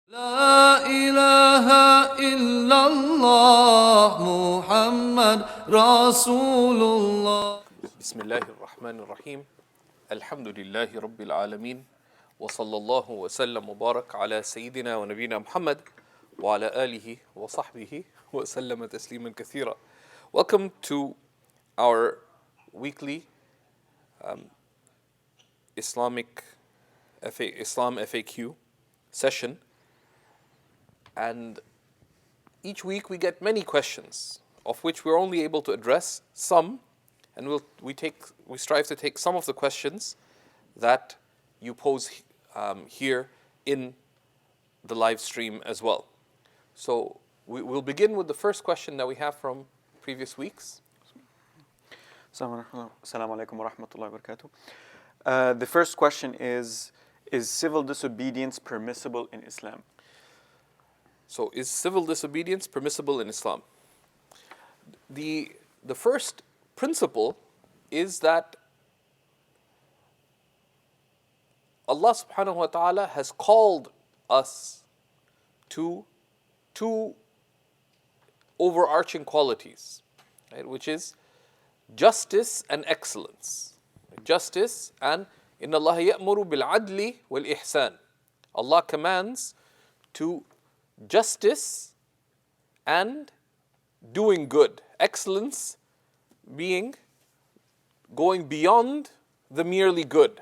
لا إله إلا الله محمد رسول الله. بسم الله الرحمن الرحيم. الحمد لله رب العالمين وصلى الله وسلم وبارك على سيدنا ونبينا محمد وعلى آله وصحبه وسلم تسليما كثيرا. Welcome to our weekly Islam FAQ session. And each week we get many questions, of which we're only able to address some, and we strive to take some of the questions that you pose here in the live stream as well. So we'll begin with the first question that we have from previous weeks. Assalamu alaikum wa rahmatullahi wa barakatuh. The first question is civil disobedience permissible in Islam? So is civil disobedience permissible in Islam? The first principle is that Allah subhanahu wa ta'ala has called us to two overarching qualities, right, which is justice and excellence. Justice and إِنَّ اللَّهَ يَأْمُرُ بِالْعَدْلِ وَالْإِحْسَانِ. Allah commands to justice and doing good. Excellence being going beyond the merely good.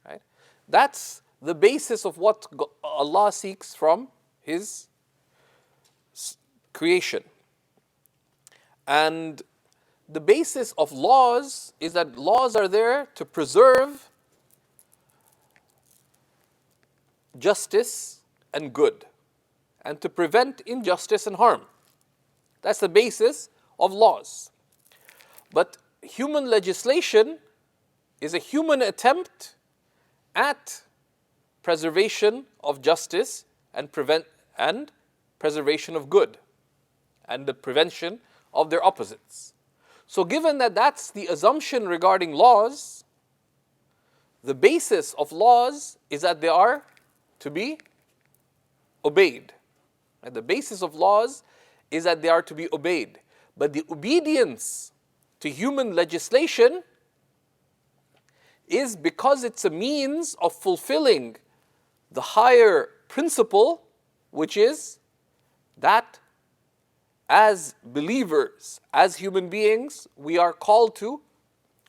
Right? That's the basis of what Allah seeks from His creation. And the basis of laws is that laws are there to preserve justice and good, and to prevent injustice and harm. That's the basis of laws. But human legislation is a human attempt at preservation of justice and preservation of good, and the prevention of their opposites. So given that that's the assumption regarding laws, the basis of laws is that they are to be obeyed. And the basis of laws is that they are to be obeyed. But the obedience to human legislation is because it's a means of fulfilling the higher principle, which is that as believers, as human beings, we are called to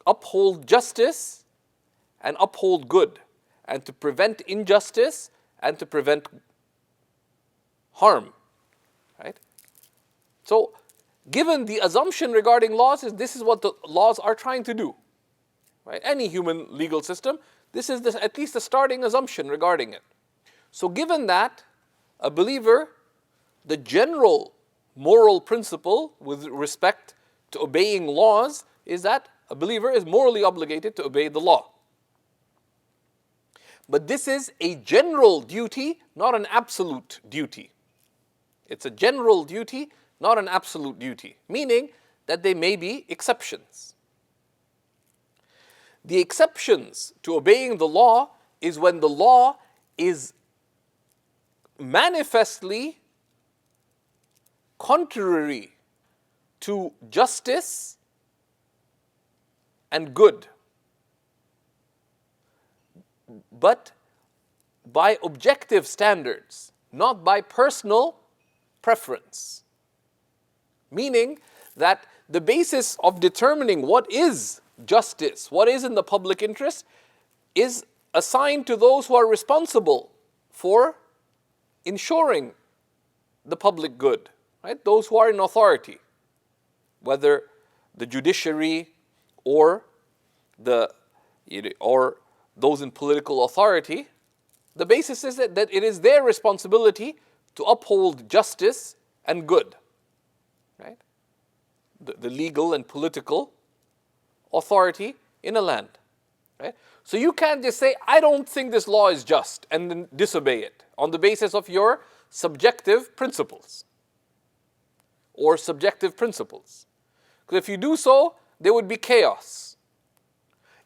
uphold justice and uphold good, and to prevent injustice and to prevent harm. Right? So, given the assumption regarding laws is this is what the laws are trying to do. Right? Any human legal system, this is at least the starting assumption regarding it. So given that, a believer, the general moral principle with respect to obeying laws is that a believer is morally obligated to obey the law. But this is a general duty, not an absolute duty. It's a general duty, not an absolute duty, meaning that there may be exceptions. The exceptions to obeying the law is when the law is manifestly contrary to justice and good, but by objective standards, not by personal preference. Meaning that the basis of determining what is justice, what is in the public interest, is assigned to those who are responsible for ensuring the public good, right? Those who are in authority, whether the judiciary or those in political authority. The basis is that it is their responsibility to uphold justice and good, right? The legal and political authority in a land, right? So you can't just say, I don't think this law is just, and then disobey it on the basis of your subjective principles or subjective principles. Because if you do so, there would be chaos.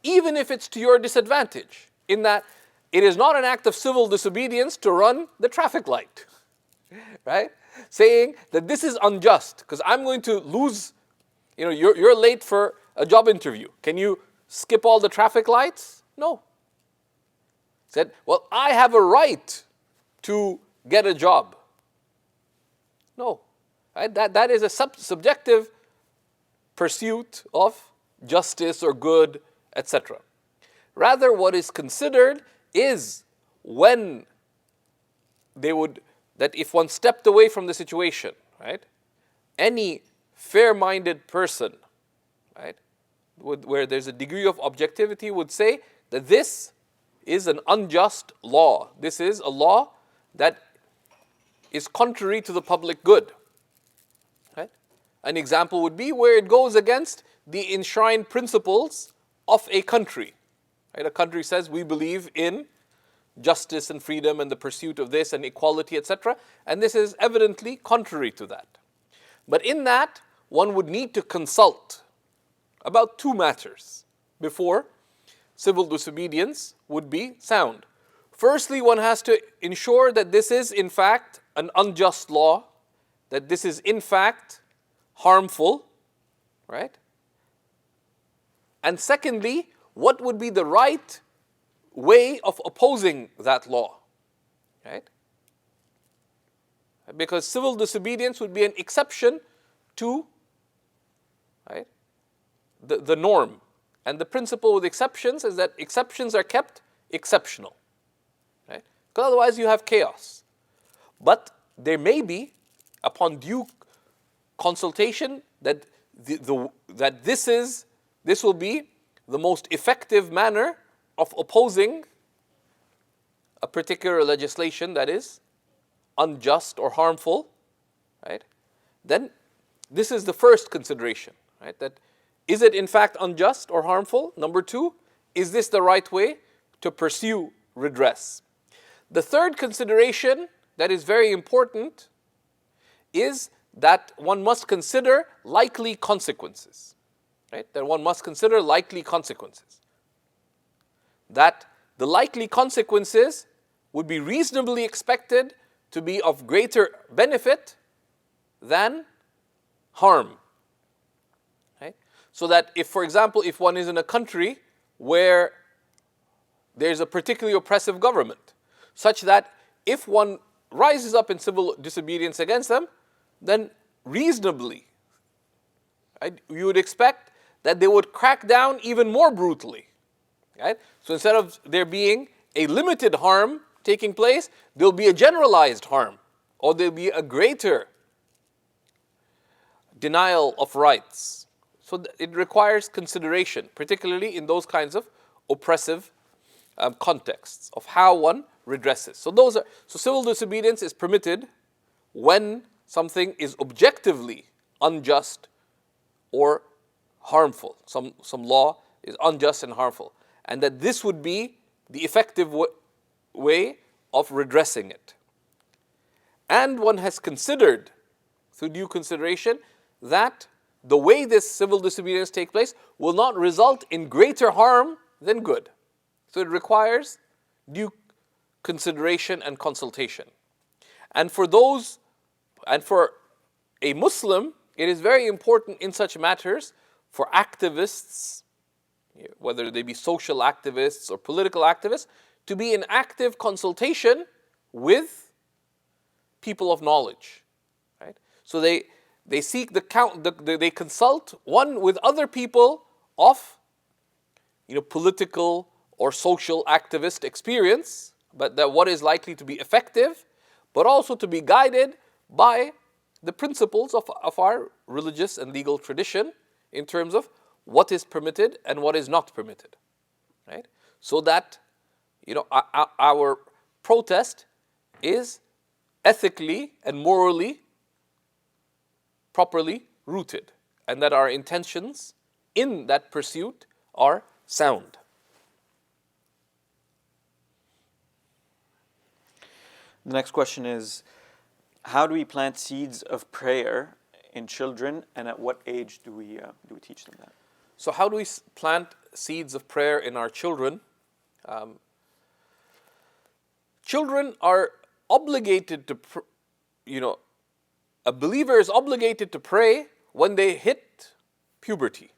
Even if it's to your disadvantage, in that it is not an act of civil disobedience to run the traffic light, right? Saying that this is unjust because I'm going to lose, you're late for a job interview. Can you skip all the traffic lights? No. Said, well, I have a right to get a job. No. Right? That is a subjective pursuit of justice or good, etc. Rather, what is considered is when that if one stepped away from the situation, right, any fair-minded person, right, where there's a degree of objectivity would say that this is an unjust law. This is a law that is contrary to the public good. Right? An example would be where it goes against the enshrined principles of a country. Right? A country says we believe in justice and freedom and the pursuit of this and equality, etc. And this is evidently contrary to that. But in that, one would need to consult about two matters before civil disobedience would be sound. Firstly, one has to ensure that this is in fact an unjust law, that this is in fact harmful, right? And secondly, what would be the right way of opposing that law, right? Because civil disobedience would be an exception to, right, the norm. And the principle with exceptions is that exceptions are kept exceptional, right? Because otherwise you have chaos. But there may be, upon due consultation, that this will be the most effective manner of opposing a particular legislation that is unjust or harmful, right? Then this is the first consideration, right? That is it in fact unjust or harmful? Number two, is this the right way to pursue redress? The third consideration that is very important is that one must consider likely consequences, right? That one must consider likely consequences. That the likely consequences would be reasonably expected to be of greater benefit than harm. Right? So that if, for example, if one is in a country where there's a particularly oppressive government, such that if one rises up in civil disobedience against them, then reasonably, right, you would expect that they would crack down even more brutally. Right? So instead of there being a limited harm taking place, there'll be a generalized harm, or there'll be a greater denial of rights. So it requires consideration, particularly in those kinds of oppressive contexts of how one redresses. So civil disobedience is permitted when something is objectively unjust or harmful. Some law is unjust and harmful. And that this would be the effective way of redressing it. And one has considered, through due consideration, that the way this civil disobedience takes place will not result in greater harm than good. So it requires due consideration and consultation. And for a Muslim, it is very important in such matters for activists, whether they be social activists or political activists, to be in active consultation with people of knowledge, right? So they seek they consult one with other people of, political or social activist experience, but that what is likely to be effective, but also to be guided by the principles of our religious and legal tradition in terms of what is permitted and what is not permitted, right? So that, our protest is ethically and morally properly rooted, and that our intentions in that pursuit are sound. The next question is, how do we plant seeds of prayer in children, and at what age do we teach them that? So how do we plant seeds of prayer in our children? children are obligated to, a believer is obligated to pray when they hit puberty.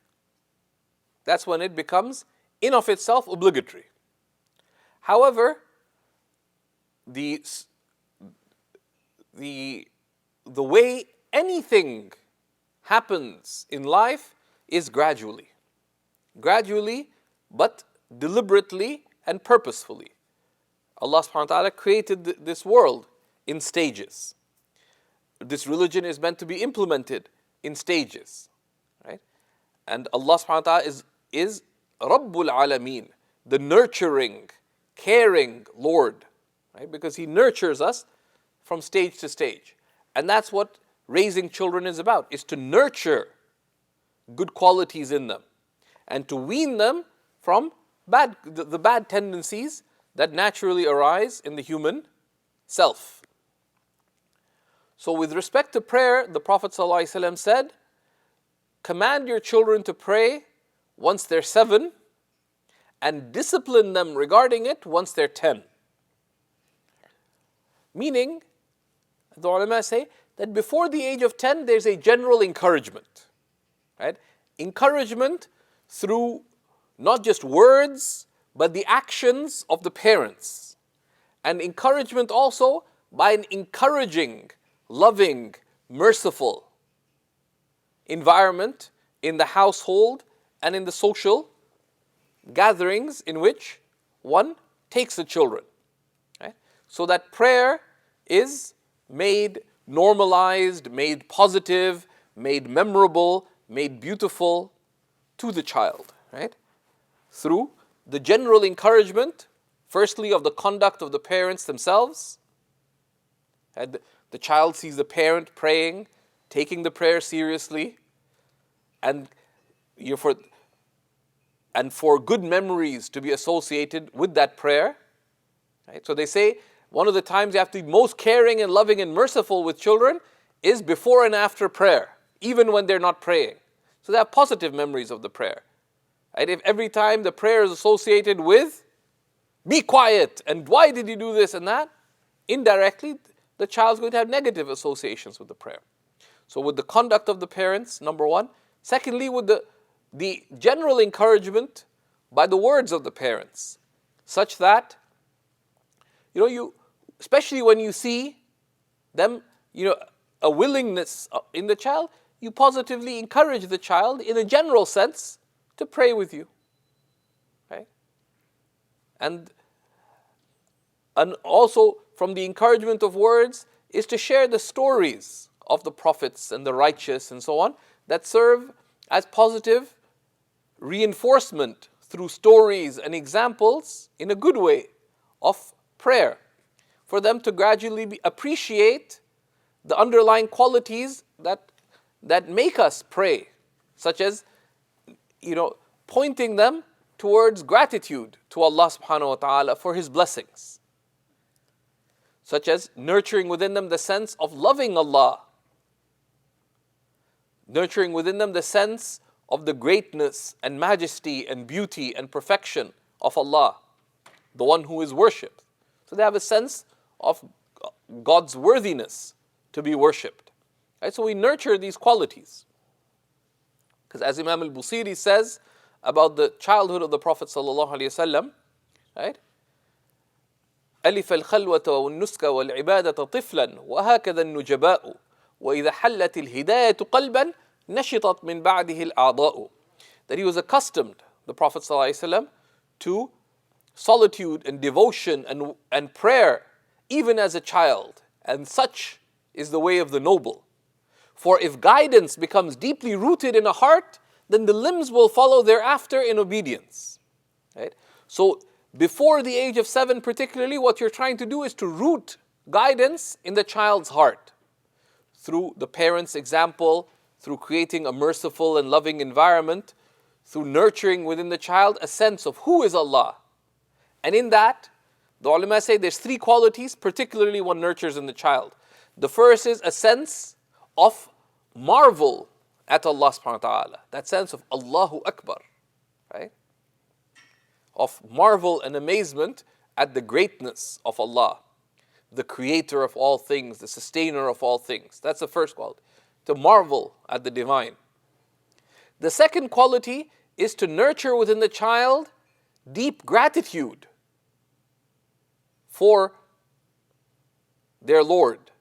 That's when it becomes, in of itself, obligatory. However, the way anything happens in life is gradually. Gradually, but deliberately and purposefully. Allah subhanahu wa ta'ala created this world in stages. This religion is meant to be implemented in stages. Right? And Allah subhanahu wa ta'ala is Rabbul Alameen, the nurturing, caring Lord. Right? Because He nurtures us from stage to stage. And that's what raising children is about, is to nurture good qualities in them and to wean them from the bad tendencies that naturally arise in the human self. So with respect to prayer, the Prophet ﷺ said, command your children to pray once they're 7 and discipline them regarding it once they're 10. Meaning, the ulama say that before the age of 10, there's a general encouragement. Right? Encouragement through not just words, but the actions of the parents. And encouragement also by an encouraging, loving, merciful environment in the household and in the social gatherings in which one takes the children. Right? So that prayer is made normalized, made positive, made memorable, made beautiful to the child. Right? Through the general encouragement, firstly of the conduct of the parents themselves. And the child sees the parent praying, taking the prayer seriously, and for good memories to be associated with that prayer. Right? So they say one of the times you have to be most caring and loving and merciful with children is before and after prayer, even when they're not praying. So they have positive memories of the prayer. Right? If every time the prayer is associated with, be quiet, and why did you do this and that? Indirectly, the child's going to have negative associations with the prayer. So with the conduct of the parents, number one. Secondly, with the general encouragement by the words of the parents, such that, especially when you see them, a willingness in the child, you positively encourage the child in a general sense to pray with you. Right? And also from the encouragement of words is to share the stories of the prophets and the righteous and so on that serve as positive reinforcement through stories and examples in a good way of prayer, for them to gradually appreciate the underlying qualities that make us pray, such as pointing them towards gratitude to Allah subhanahu wa ta'ala for His blessings, such as nurturing within them the sense of loving Allah, nurturing within them the sense of the greatness and majesty and beauty and perfection of Allah, the one who is worshipped. So they have a sense of God's worthiness to be worshipped. Right? So we nurture these qualities. Because as Imam al-Busiri says about the childhood of the Prophet ﷺ, right? ألف الخلوة والنسك والعبادة طفلا وهكذا النجباء وإذا حلت الهداية قلبا نشطت من بعده الأعضاء. That he was accustomed, the Prophet ﷺ, to solitude and devotion and prayer even as a child, and such is the way of the noble. For if guidance becomes deeply rooted in a heart, then the limbs will follow thereafter in obedience. Right? So before the age of 7 particularly, what you're trying to do is to root guidance in the child's heart through the parent's example, through creating a merciful and loving environment, through nurturing within the child a sense of who is Allah. And in that, the ulama say there's 3 qualities particularly one nurtures in the child. The first is a sense of marvel at Allah subhanahu wa ta'ala. That sense of Allahu Akbar. Right? Of marvel and amazement at the greatness of Allah, the creator of all things, the sustainer of all things. That's the first quality, to marvel at the divine. The second quality is to nurture within the child deep gratitude for their Lord,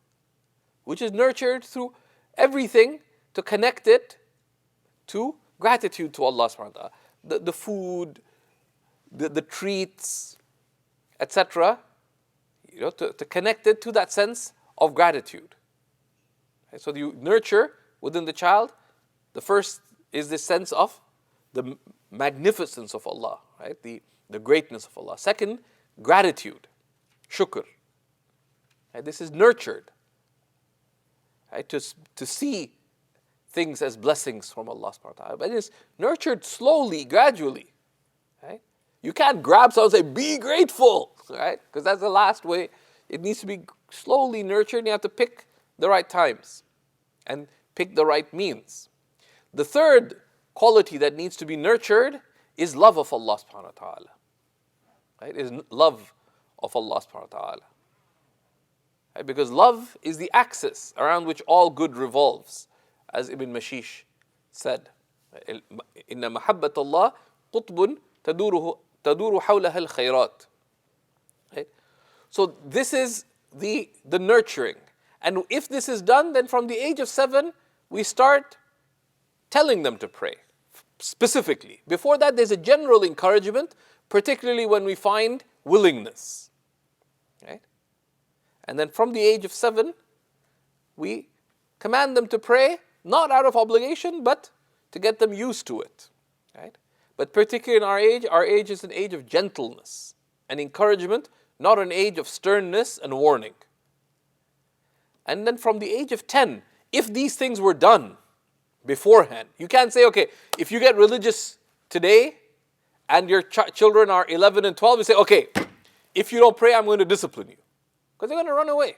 which is nurtured through everything to connect it to gratitude to Allah subhanahu wa ta'ala. The food, the treats, etc., to connect it to that sense of gratitude. Okay, so you nurture within the child, the first is this sense of the magnificence of Allah, right? The greatness of Allah. Second, gratitude, shukr. Right? This is nurtured, right? To see things as blessings from Allah subhanahu wa ta'ala. But it is nurtured slowly, gradually. Right? You can't grab someone and say, be grateful, right? Because that's the last way. It needs to be slowly nurtured. You have to pick the right times and pick the right means. The third quality that needs to be nurtured is love of Allah subhanahu wa ta'ala. Right? Is love of Allah subhanahu wa ta'ala. Right? Because love is the axis around which all good revolves, as Ibn Mashish said. Inna mahabbat Allah qutbun taduru hawlaha al-khayrat. Right? So this is the nurturing. And if this is done, then from the age of 7, we start telling them to pray, specifically. Before that, there's a general encouragement, particularly when we find willingness. Right? And then from the age of 7, we command them to pray, not out of obligation, but to get them used to it. Right? But particularly in our age is an age of gentleness and encouragement, not an age of sternness and warning. And then from the age of 10, if these things were done beforehand, you can't say, okay, if you get religious today and your children are 11 and 12, you say, okay, if you don't pray, I'm going to discipline you. Because they're going to run away.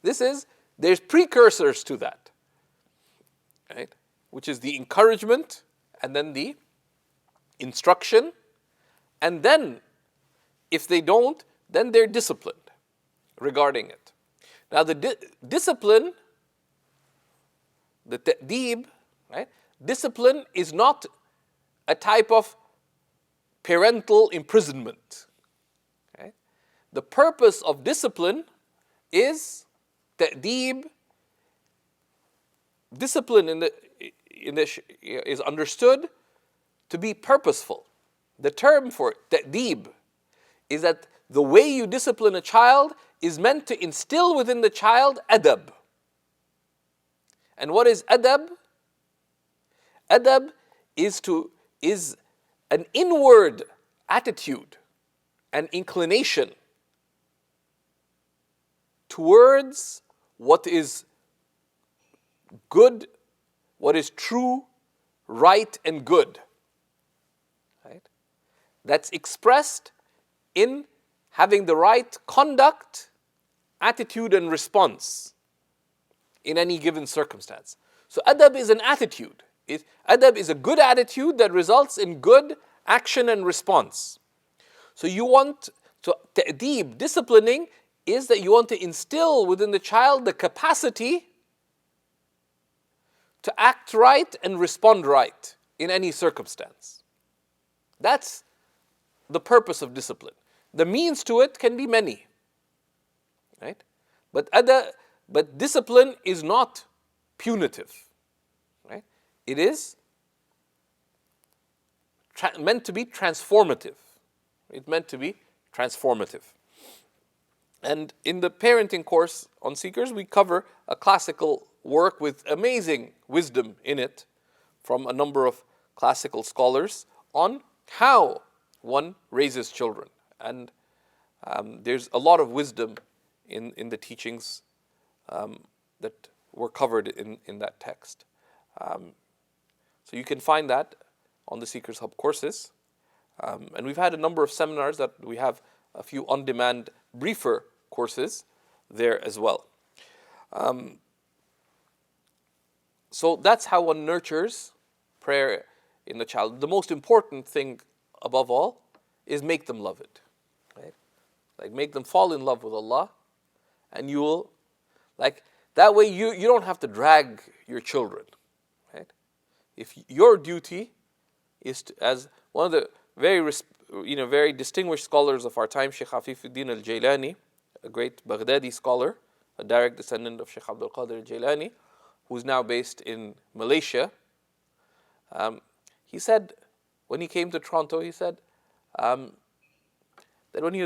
There's precursors to that, right? Which is the encouragement and then the instruction. And then, if they don't, then they're disciplined regarding it. Now the discipline, the ta'deeb, right? Discipline is not a type of parental imprisonment. Okay? The purpose of discipline is ta'deeb. Discipline is understood to be purposeful. The term for ta'deeb is that the way you discipline a child is meant to instill within the child adab. And what is adab? Adab is an inward attitude, an inclination towards what is good, what is true, right, and good. Right? That's expressed in having the right conduct, attitude, and response in any given circumstance. So adab is an attitude. Adab is a good attitude that results in good action and response. So ta'deeb, disciplining, is that you want to instill within the child the capacity to act right and respond right in any circumstance. That's the purpose of discipline. The means to it can be many, right? But discipline is not punitive, right? It is meant to be transformative. It's meant to be transformative. And in the parenting course on Seekers, we cover a classical work with amazing wisdom in it from a number of classical scholars on how one raises children. And there's a lot of wisdom in the teachings that were covered in that text. So you can find that on the Seekers Hub courses. And we've had a number of seminars that we have a few on-demand briefer courses there as well. So that's how one nurtures prayer in the child. The most important thing above all is make them love it. Right? Like make them fall in love with Allah, and you will, like that way you don't have to drag your children, right? If your duty is to, as one of the very distinguished scholars of our time, Shaykh Afifuddin al-Jailani, a great Baghdadi scholar, a direct descendant of Shaykh Abdul Qadir al-Jailani, who's now based in Malaysia. He said, when he came to Toronto, he said that when he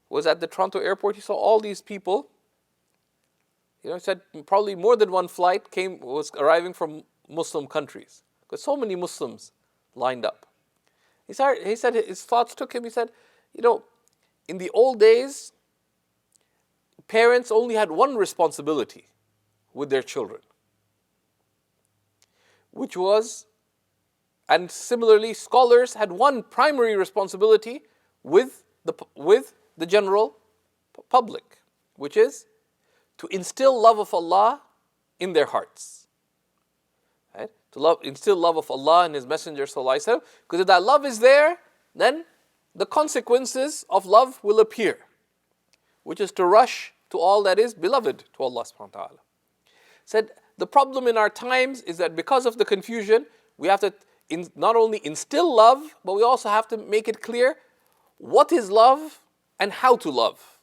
was at the Toronto airport, he saw all these people. He said probably more than one flight was arriving from Muslim countries, because so many Muslims lined up. He said his thoughts took him. He said, in the old days, parents only had one responsibility with their children, which was, and similarly, scholars had one primary responsibility with the general public, which is to instill love of Allah in their hearts. Right? Instill love of Allah and His Messenger sallallahu alaihi wasallam, because if that love is there, then the consequences of love will appear, which is to rush to all that is beloved to Allah subhanahu wa ta'ala. Said the problem in our times is that because of the confusion, we have to not only instill love, but we also have to make it clear what is love and how to love.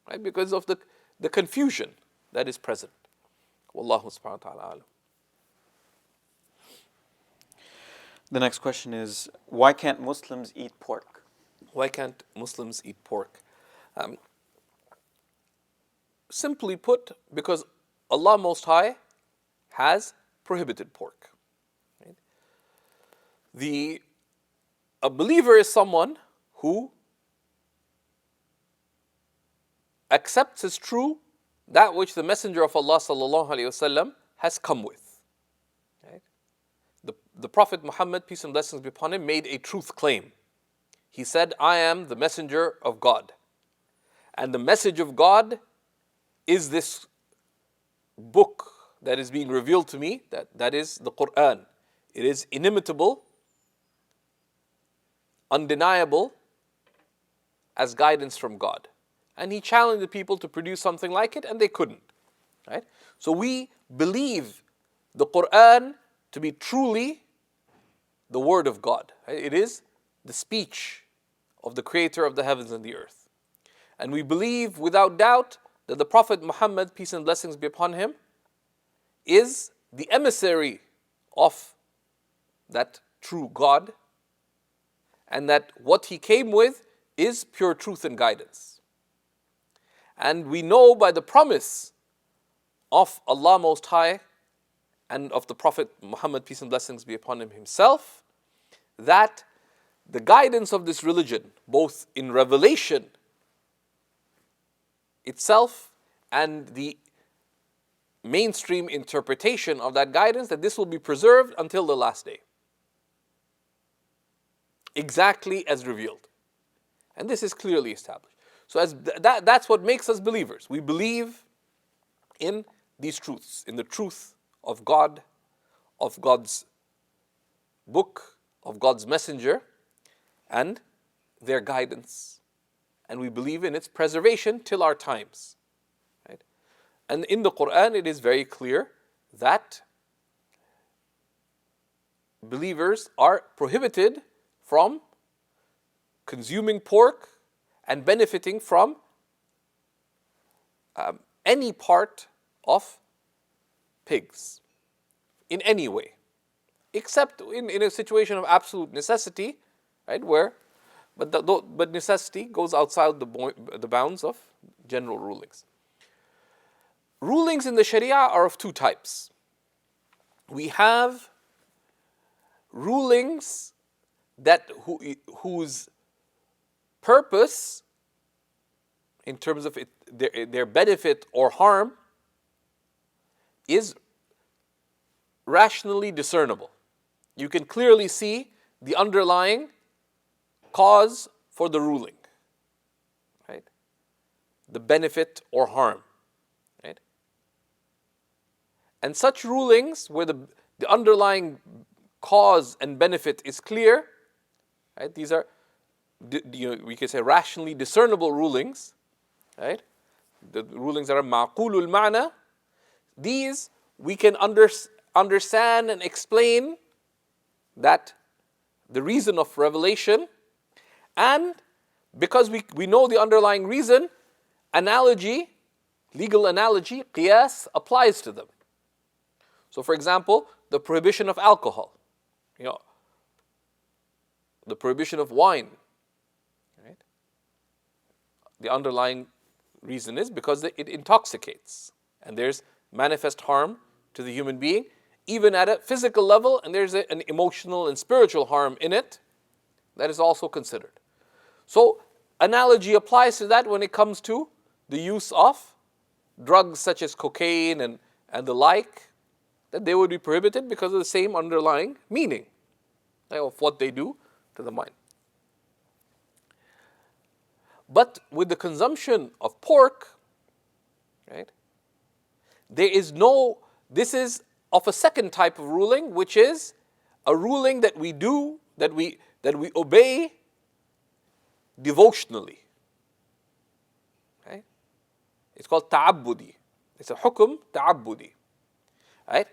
Right? Because of the confusion that is present. Wallahu subhanahu wa ta'ala alam. The next question is, why can't Muslims eat pork? Why can't Muslims eat pork? Simply put, because Allah Most High has prohibited pork. Right? A believer is someone who accepts as true that which the Messenger of Allah sallallahu alaihi wasallam has come with. Right? The Prophet Muhammad, peace and blessings be upon him, made a truth claim. He said, I am the messenger of God. And the message of God is this book that is being revealed to me, that is the Quran. It is inimitable, undeniable as guidance from God. And he challenged the people to produce something like it, and they couldn't. Right? So we believe the Quran to be truly the word of God. Right? It is the speech of the Creator of the heavens and the earth. And we believe without doubt that the Prophet Muhammad, peace and blessings be upon him, is the emissary of that true God, and that what he came with is pure truth and guidance. And we know by the promise of Allah Most High and of the Prophet Muhammad, peace and blessings be upon him himself, that the guidance of this religion, both in revelation itself and the mainstream interpretation of that guidance, that this will be preserved until the last day. Exactly as revealed. And this is clearly established. So that's what makes us believers. We believe in these truths, in the truth of God, of God's book, of God's messenger, and their guidance. And we believe in its preservation till our times. Right? And in the Quran, it is very clear that believers are prohibited from consuming pork and benefiting from any part of pigs in any way, except in a situation of absolute necessity, right? But necessity goes outside the bounds of general rulings. Rulings in the Sharia are of two types. We have rulings whose purpose, in terms of their benefit or harm, is rationally discernible. You can clearly see the underlying cause for the ruling, right? The benefit or harm, right? And such rulings where the underlying cause and benefit is clear, right? These are we can say rationally discernible rulings, right? The rulings that are ma'qulul ma'na, these we can understand and explain that the reason of revelation, and because we know the underlying reason, analogy, legal analogy, qiyas, applies to them. So for example, the prohibition of alcohol, the prohibition of wine, right? The underlying reason is because it intoxicates, and there's manifest harm to the human being, even at a physical level, and there's an emotional and spiritual harm in it that is also considered. So analogy applies to that when it comes to the use of drugs such as cocaine and the like, that they would be prohibited because of the same underlying meaning of what they do to the mind. But with the consumption of pork, right, this is of a second type of ruling, which is a ruling that we do, that we obey devotionally. Right? It's called ta'abbudi. It's a hukum ta'abbudi. Right?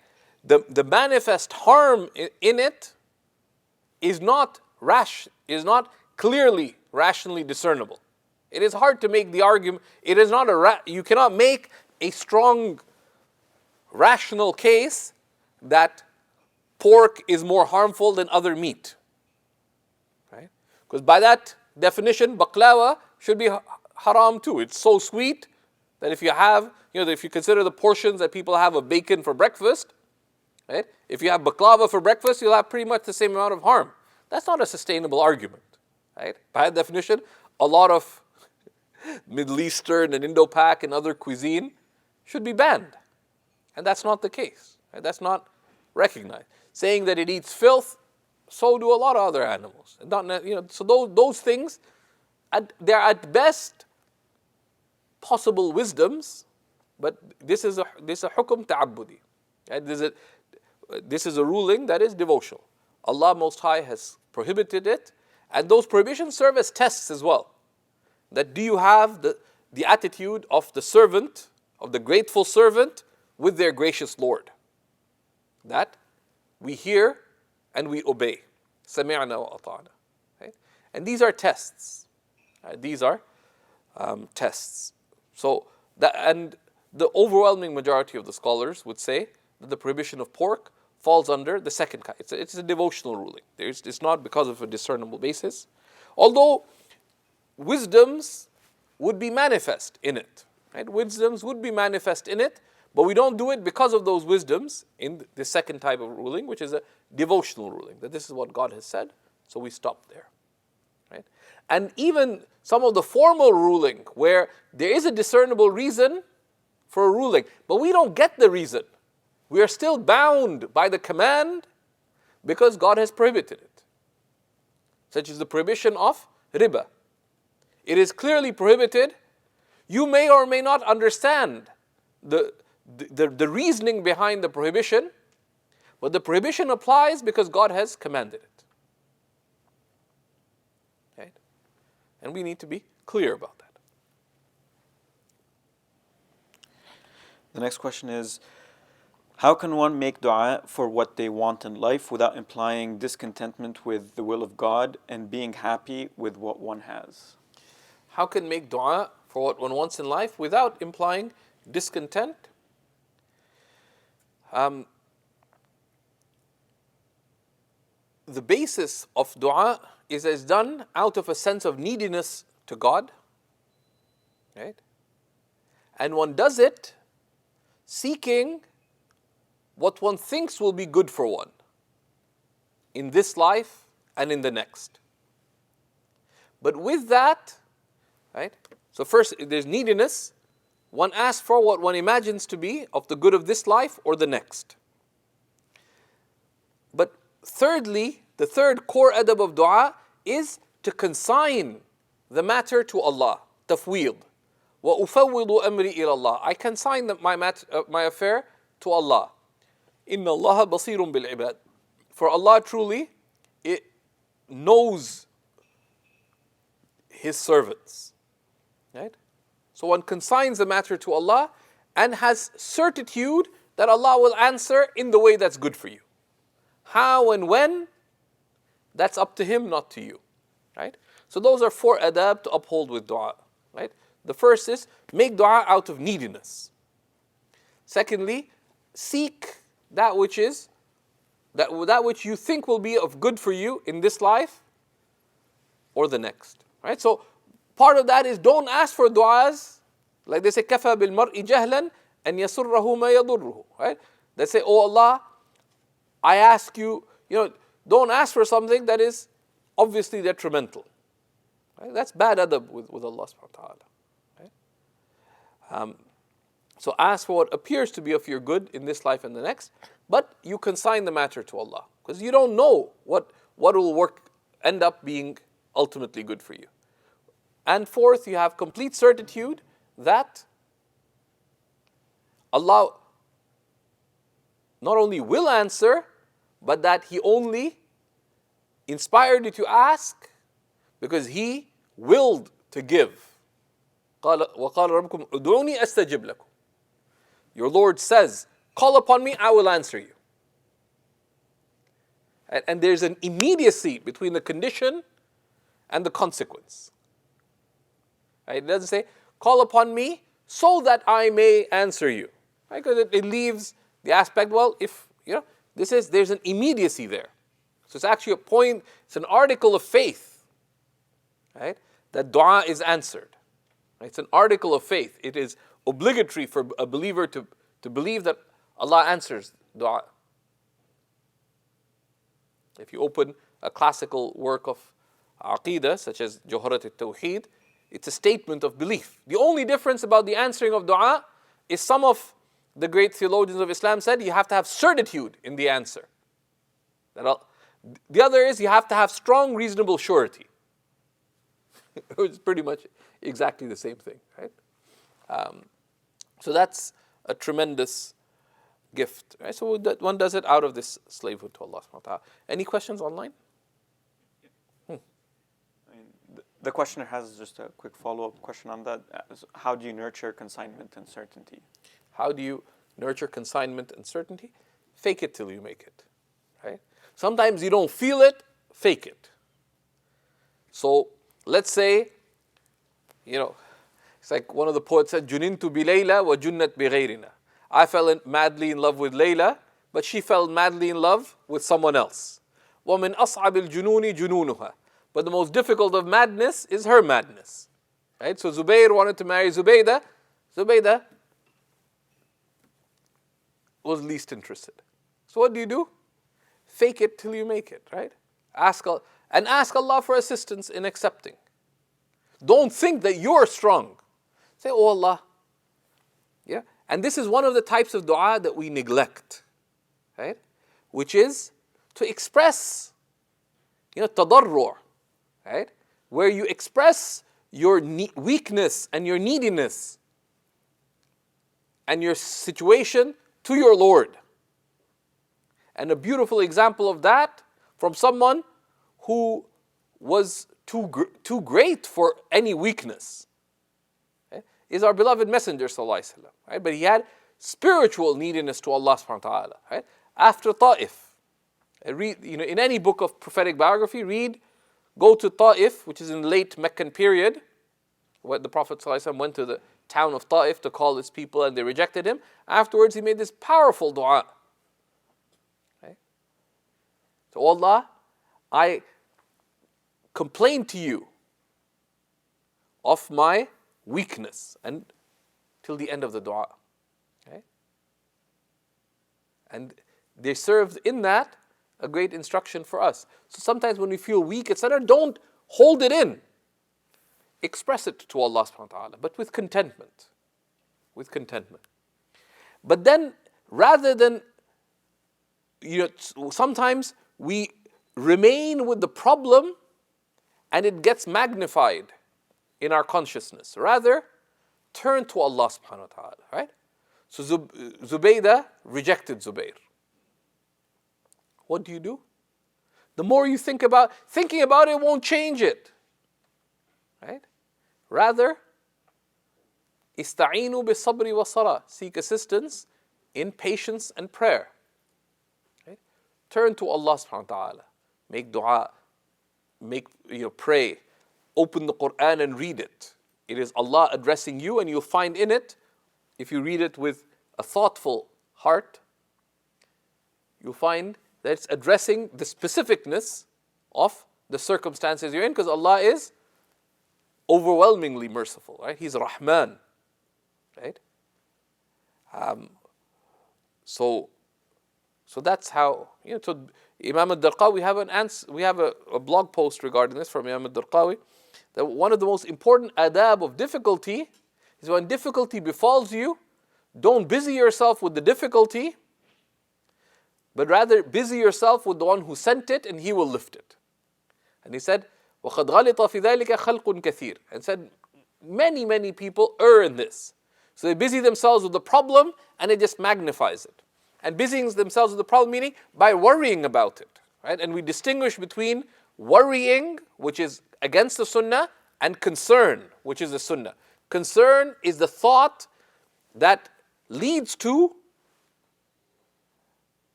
The manifest harm in it is not clearly rationally discernible. It is hard to make the argument. It is not you cannot make a strong rational case that pork is more harmful than other meat. Right? Because by that definition, baklava should be haram too. It's so sweet that if you consider the portions that people have of bacon for breakfast, right? If you have baklava for breakfast, you'll have pretty much the same amount of harm. That's not a sustainable argument. Right? By that definition, a lot of Middle Eastern and Indo-Pak and other cuisine should be banned. And that's not the case. Right? That's not recognized. Saying that it eats filth, so do a lot of other animals. So those things, they're at best possible wisdoms, but this is a hukum ta'abbudi. Right? This is a ruling that is devotional. Allah Most High has prohibited it, and those prohibitions serve as tests as well. That do you have the attitude of the servant, of the grateful servant, with their gracious Lord? That we hear and we obey. Sami'na wa ata'na. Right? And these are tests. Right? These are tests. So and the overwhelming majority of the scholars would say that the prohibition of pork falls under the second kind. It's a devotional ruling. It's not because of a discernible basis. Although wisdoms would be manifest in it. Right? Wisdoms would be manifest in it, but we don't do it because of those wisdoms in the second type of ruling, which is a devotional ruling, that this is what God has said, so we stop there. Right? And even some of the formal ruling, where there is a discernible reason for a ruling, but we don't get the reason. We are still bound by the command because God has prohibited it. Such as the prohibition of riba. It is clearly prohibited. You may or may not understand the reasoning behind the prohibition, but the prohibition applies because God has commanded it. Right? And we need to be clear about that. The next question is, how can one make dua for what they want in life without implying discontentment with the will of God and being happy with what one has? How can make dua for what one wants in life without implying discontent? The basis of dua is done out of a sense of neediness to God. Right? And one does it seeking what one thinks will be good for one in this life and in the next. But with that, right? So first, there's neediness. One asks for what one imagines to be of the good of this life or the next. But thirdly, the third core adab of dua is to consign the matter to Allah. Tafweed. وَأُفَوِّضُ أَمْرِي إِلَى اللَّهِ. I consign my affair to Allah. إِنَّ اللَّهَ بَصِيرٌ بِالْعِبَادِ. For Allah truly knows His servants. Right? So one consigns the matter to Allah and has certitude that Allah will answer in the way that's good for you. How and when, that's up to Him, not to you. Right? So those are 4 adab to uphold with dua. Right? The first is make dua out of neediness. Secondly, seek that which is that which you think will be of good for you in this life or the next. Right? So part of that is don't ask for du'as. Like they say, كَفَى بِالْمَرْءِ جَهْلًا أَنْ يَسُرَّهُ مَا يَضُرُّهُ. Right? They say, oh Allah, I ask you, don't ask for something that is obviously detrimental. Right? That's bad adab with Allah subhanahu wa ta'ala. Right? So ask for what appears to be of your good in this life and the next, but you consign the matter to Allah. Because you don't know what will end up being ultimately good for you. And fourth, you have complete certitude that Allah not only will answer, but that He only inspired you to ask because He willed to give. وَقَالَ رَبُّكُمْ أُدْعُونِي أَسْتَجِبْ لَكُمْ. Your Lord says, call upon me, I will answer you. And there's an immediacy between the condition and the consequence. Right? It doesn't say, call upon me so that I may answer you. Right? Because it leaves the aspect, well, if, there's an immediacy there. So it's actually a point, it's an article of faith, right? That dua is answered. Right? It's an article of faith. It is obligatory for a believer to believe that Allah answers dua. If you open a classical work of Aqidah, such as Jawharat al-Tawheed, it's a statement of belief. The only difference about the answering of dua is some of the great theologians of Islam said you have to have certitude in the answer. The other is you have to have strong, reasonable surety. It's pretty much exactly the same thing, right? So that's a tremendous gift. Right? So that one does it out of this slavehood to Allah subhanahu wa ta'ala. Any questions online? The questioner has just a quick follow-up question on that. How do you nurture consignment and certainty? How do you nurture consignment and certainty? Fake it till you make it. Right? Sometimes you don't feel it, fake it. So let's say, it's like one of the poets said, Junintu bi Layla wa junnat bi ghayrina. I fell madly in love with Layla, but she fell madly in love with someone else. وَمِنْ أَصْعَبِ الْجُنُونِ جُنُونُهَا. But the most difficult of madness is her madness. Right? So Zubayr wanted to marry Zubaydah. Zubaydah was least interested. So what do? Fake it till you make it, right? Ask Allah for assistance in accepting. Don't think that you're strong. Say, oh Allah. Yeah? And this is one of the types of dua that we neglect. Right? Which is to express, tadarru'. Right? Where you express your weakness and your neediness and your situation to your Lord. And a beautiful example of that from someone who was too great for any weakness, okay, is our beloved Messenger sallallahu alaihi wasallam. Right? But he had spiritual neediness to Allah subhanahu wa ta'ala. Right? After Ta'if, read, in any book of prophetic biography, go to Ta'if, which is in the late Meccan period, where the Prophet sallallahu alaihi wasallam went to the town of Ta'if to call his people and they rejected him. Afterwards, he made this powerful dua. Okay? So, Allah, I complain to you of my weakness, and till the end of the dua. Okay? And they served in that a great instruction for us. So sometimes when we feel weak, etc., don't hold it in. Express it to Allah subhanahu wa ta'ala, but with contentment. With contentment. But then, rather than, sometimes we remain with the problem and it gets magnified in our consciousness. Rather, turn to Allah subhanahu wa ta'ala, right? So Zubaydah rejected Zubayr. What do? The more you thinking about it won't change it. Right? Rather, ista'inu bis-sabri was-salah. Seek assistance in patience and prayer. Right? Turn to Allah subhanahu wa ta'ala. Make dua. Pray. Open the Quran and read it. It is Allah addressing you, and you'll find in it, if you read it with a thoughtful heart, you'll find that it's addressing the specificness of the circumstances you're in, because Allah is overwhelmingly merciful, right? He's Rahman, right? So that's how, so Imam al-Darqawi, we have a blog post regarding this from Imam al-Darqawi, that one of the most important adab of difficulty is when difficulty befalls you, don't busy yourself with the difficulty, but rather busy yourself with the one who sent it, and he will lift it. And he said, وَقَدْ غَلِطَ فِي ذَلِكَ خَلْقٌ كَثِيرٌ, and said, many people err in this. So they busy themselves with the problem, and it just magnifies it. And busying themselves with the problem, meaning by worrying about it. Right? And we distinguish between worrying, which is against the sunnah, and concern, which is the sunnah. Concern is the thought that leads to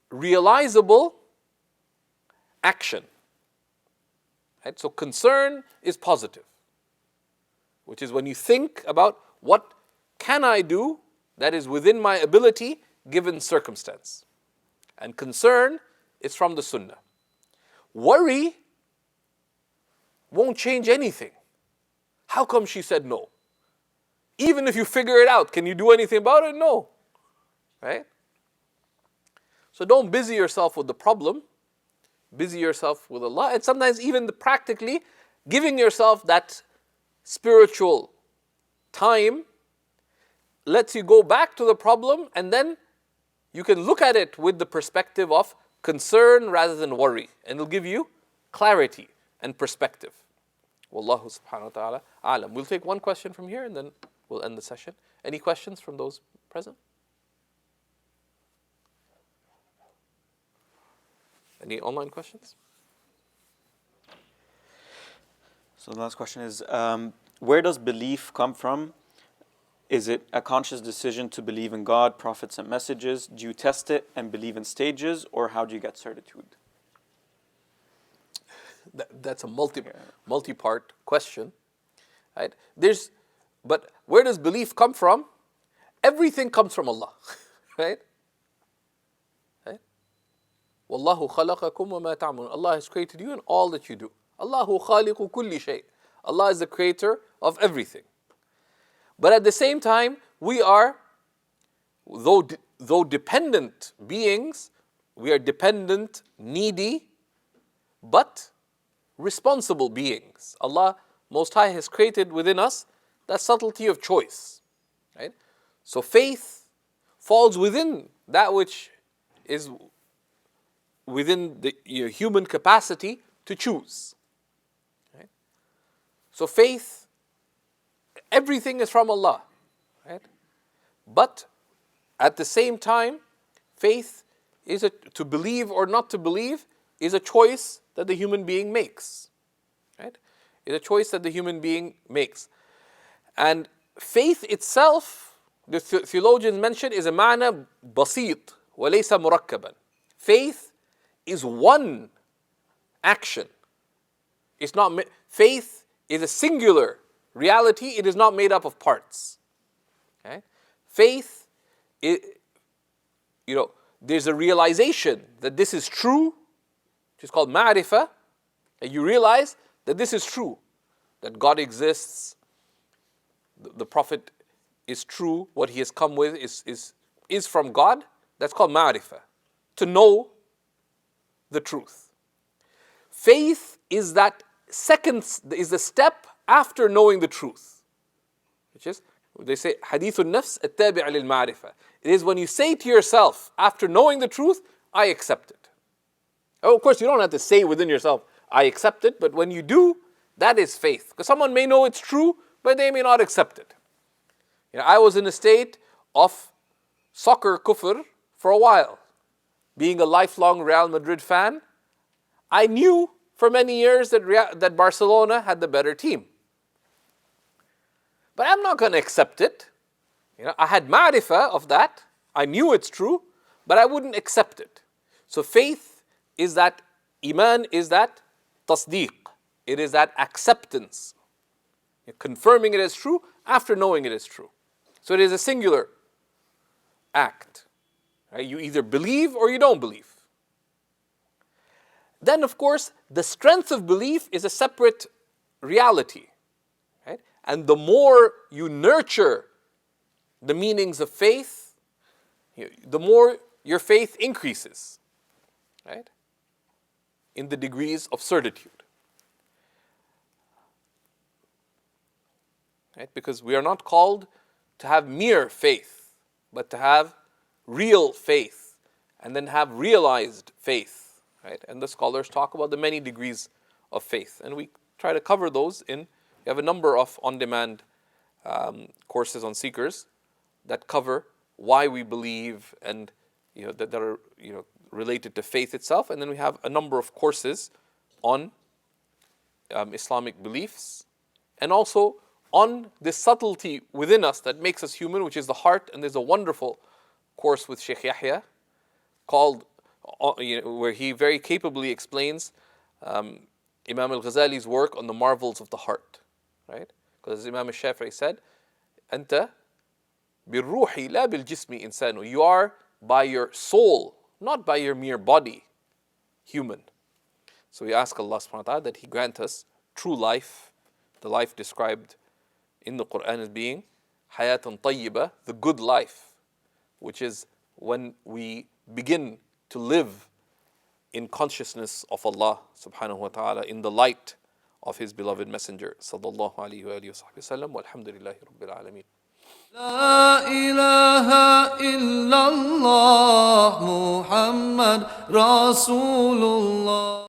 realizable action. Right? So concern is positive, which is when you think about what can I do that is within my ability given circumstance. And concern is from the sunnah. Worry won't change anything. How come she said no? Even if you figure it out, can you do anything about it? No. Right? So don't busy yourself with the problem. Busy yourself with Allah. And sometimes even practically giving yourself that spiritual time lets you go back to the problem, and then you can look at it with the perspective of concern rather than worry. And it'll give you clarity and perspective. Wallahu subhanahu wa ta'ala a'lam. We'll take one question from here and then we'll end the session. Any questions from those present? Any online questions? So the last question is, where does belief come from? Is it a conscious decision to believe in God, prophets, and messages? Do you test it and believe in stages, or how do you get certitude? That's a multi-part question, right? But where does belief come from? Everything comes from Allah, right? Wallahu khalaqakum wa ma ta'malun. Allah has created you and all that you do. Allahu khaliqu kulli shay. Allah is the creator of everything. But at the same time, we are, though dependent beings, we are dependent, needy, but responsible beings. Allah Most High has created within us that subtlety of choice. Right? So faith falls within that which is within the human capacity to choose. Right? So faith, everything is from Allah. Right? But at the same time, faith is to believe or not to believe is a choice that the human being makes. Right? It's a choice that the human being makes. And faith itself, the theologians mention, is a ma'na basit, walaysa murakkaban. Faith is one action. It's not. Faith is a singular reality. It is not made up of parts. Okay? Faith, there's a realization that this is true, which is called ma'rifah, and you realize that this is true, that God exists, the Prophet is true, what he has come with is from God. That's called ma'rifah, to know the truth. Faith is the step after knowing the truth, which is, they say, hadithun nafs at-tabi' lil-ma'rifah. It is when you say to yourself, after knowing the truth, I accept it. Oh, of course, you don't have to say within yourself, I accept it, but when you do, that is faith. Because someone may know it's true, but they may not accept it. I was in a state of soccer kufr for a while. Being a lifelong Real Madrid fan, I knew for many years that Barcelona had the better team. but I'm not going to accept it. I had ma'rifah of that. I knew it's true, but I wouldn't accept it. So faith is that, iman is that tasdeeq. It is that acceptance. You're confirming it as true after knowing it is true. So it is a singular act. Right? You either believe or you don't believe. Then, of course, the strength of belief is a separate reality. Right? And the more you nurture the meanings of faith, the more your faith increases, right? In the degrees of certitude. Right? Because we are not called to have mere faith, but to have real faith, and then have realized faith. Right? And the scholars talk about the many degrees of faith. And we try to cover those we have a number of on-demand courses on Seekers that cover why we believe and that are related to faith itself. And then we have a number of courses on Islamic beliefs, and also on this subtlety within us that makes us human, which is the heart. And there's a wonderful course with Shaykh Yahya called, where he very capably explains Imam al-Ghazali's work on the marvels of the heart, right? Because as Imam al-Shafi'i said, "Anta birruhi la bil jismi insanu." You are by your soul, not by your mere body, human. So we ask Allah subhanahu wa ta'ala that He grant us true life, the life described in the Quran as being hayatan tayyibah, the good life, which is when we begin to live in consciousness of Allah subhanahu wa ta'ala, in the light of His beloved Messenger sallallahu alayhi wa sallam. Walhamdulillahi rabbil alameen. لا إله إلا الله محمد رسول الله